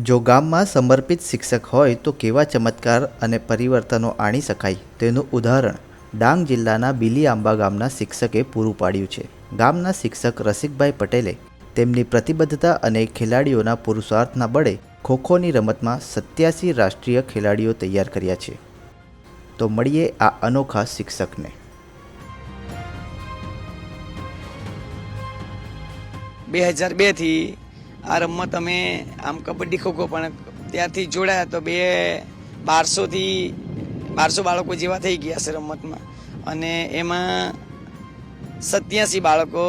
જો ગામમાં સમર્પિત શિક્ષક હોય તો કેવા ચમત્કાર અને પરિવર્તનો આણી શકાય તેનું ઉદાહરણ ડાંગ જિલ્લાના બિલીઆંબા ગામના શિક્ષકે પૂરું પાડ્યું છે. ગામના શિક્ષક રસિકભાઈ પટેલે તેમની પ્રતિબદ્ધતા અને ખેલાડીઓના પુરુષાર્થના બળે ખોખોની રમતમાં 87 રાષ્ટ્રીય ખેલાડીઓ તૈયાર કર્યા છે. તો મળીએ આ અનોખા શિક્ષકને. 2002 થી આ રમત અમે આમ કબડ્ડી ખોખો પણ ત્યારથી જોડાયા તો 1200 બાળકો જેવા થઈ ગયા છે રમતમાં, અને એમાં 87 બાળકો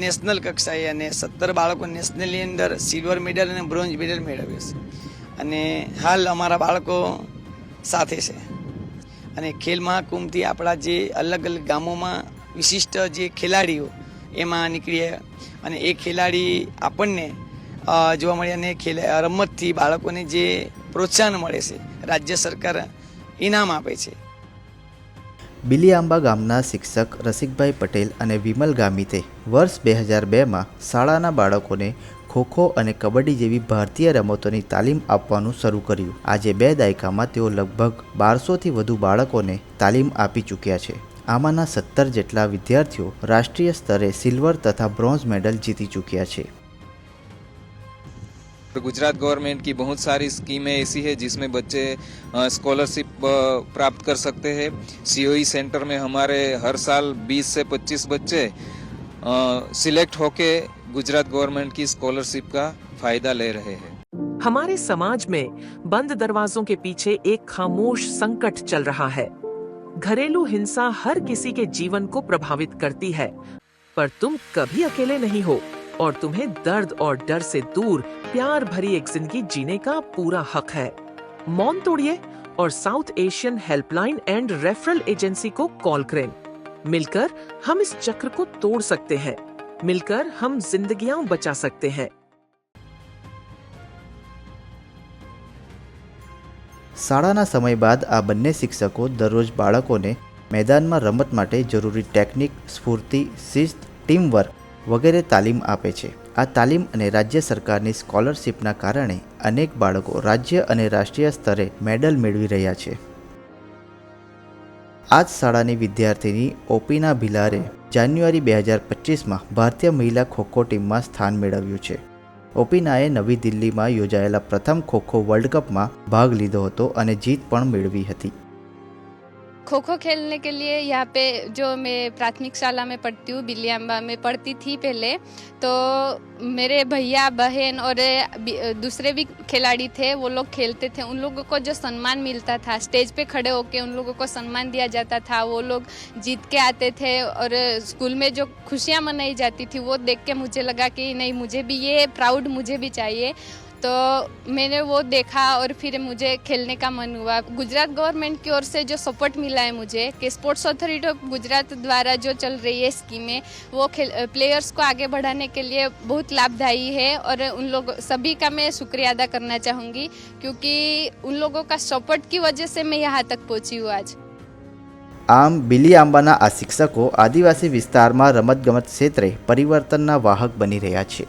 નેશનલ કક્ષાએ અને 17 બાળકો નેશનલની અંદર સિલ્વર મેડલ અને બ્રોન્ઝ મેડલ મેળવ્યો છે. અને હાલ અમારા બાળકો સાથે છે. અને ખેલ મહાકુંભથી આપણા જે અલગ અલગ ગામોમાં વિશિષ્ટ જે ખેલાડીઓ એમાં નીકળ્યા, અને એ ખેલાડી આપણને જોવા મળે, અને રમતથી બાળકોને જે પ્રોત્સાહન મળે છે, રાજ્ય સરકાર ઇનામ આપે છે. બિલીઆંબા ગામના શિક્ષક રસિકભાઈ પટેલ અને વિમલ ગામિતે વર્ષ 2002માં શાળાના બાળકોને ખોખો અને કબડ્ડી જેવી ભારતીય રમતોની તાલીમ આપવાનું શરૂ કર્યું. આજે 2 દાયકામાં તેઓ લગભગ 1200થી વધુ બાળકોને તાલીમ આપી ચૂક્યા છે. આમાંના 17 જેટલા વિદ્યાર્થીઓ રાષ્ટ્રીય સ્તરે સિલ્વર તથા બ્રોન્ઝ મેડલ જીતી ચૂક્યા છે. गुजरात गवर्नमेंट की बहुत सारी स्कीमें ऐसी है जिसमें बच्चे स्कॉलरशिप प्राप्त कर सकते हैं. सीओई सेंटर में हमारे हर साल 20 से 25 बच्चे सिलेक्ट होके गुजरात गवर्नमेंट की स्कॉलरशिप का फायदा ले रहे हैं. हमारे समाज में बंद दरवाजों के पीछे एक खामोश संकट चल रहा है. घरेलू हिंसा हर किसी के जीवन को प्रभावित करती है, पर तुम कभी अकेले नहीं हो और तुम्हें दर्द और डर से दूर प्यार भरी एक जिंदगी जीने का पूरा हक है. मौन तोड़िए और south Asian helpline and referral agency को कॉल करें. मिलकर हम इस चक्र को तोड़ सकते हैं. मिलकर हम जिंदगियां बचा सकते हैं. શાળાના સમય બાદ આ બંને શિક્ષકો દરરોજ બાળકોને મેદાનમાં રમત માટે જરૂરી ટેકનિક, સ્ફૂર્તિ, શિસ્ત, ટીમવર્ક વગેરે તાલીમ આપે છે. આ તાલીમ અને રાજ્ય સરકારની સ્કોલરશિપના કારણે અનેક બાળકો રાજ્ય અને રાષ્ટ્રીય સ્તરે મેડલ મેળવી રહ્યા છે. આ જ શાળાની વિદ્યાર્થીની ઓપીના ભિલારે જાન્યુઆરી 2025માં ભારતીય મહિલા ખોખો ટીમમાં સ્થાન મેળવ્યું છે. ઓપીનાએ નવી દિલ્હીમાં યોજાયેલા પ્રથમ ખોખો વર્લ્ડ કપમાં ભાગ લીધો હતો અને જીત પણ મેળવી હતી. खो खो खेलने के लिए यहाँ पे जो मैं प्राथमिक शाला में पढ़ती हूँ, बिलियांबा में पढ़ती थी पहले, तो मेरे भैया बहन और दूसरे भी खिलाड़ी थे, वो लोग खेलते थे. उन लोगों को जो सम्मान मिलता था, स्टेज पे खड़े होके उन लोगों को सम्मान दिया जाता था, वो लोग जीत के आते थे, और स्कूल में जो खुशियाँ मनाई जाती थी वो देख के मुझे लगा कि नहीं, मुझे भी ये प्राउड मुझे भी चाहिए. तो मैंने वो देखा और फिर मुझे खेलने का मन हुआ. गुजरात गवर्नमेंट की ओर से जो सपोर्ट मिला है मुझे, कि स्पोर्ट्स अथॉरिटी ऑफ गुजरात द्वारा जो चल रही है स्कीमें, वो प्लेयर्स को आगे बढ़ाने के लिए बहुत लाभदायी है, और उन लोग सभी का मैं शुक्रिया अदा करना चाहूँगी, क्योंकि उन लोगों का सपोर्ट की वजह से मैं यहाँ तक पहुँची हूँ आज. આમ બિલીઆંબાના આ શિક્ષકો આદિવાસી વિસ્તારમાં રમતગમત ક્ષેત્રે પરિવર્તનના વાહક બની રહ્યા છે.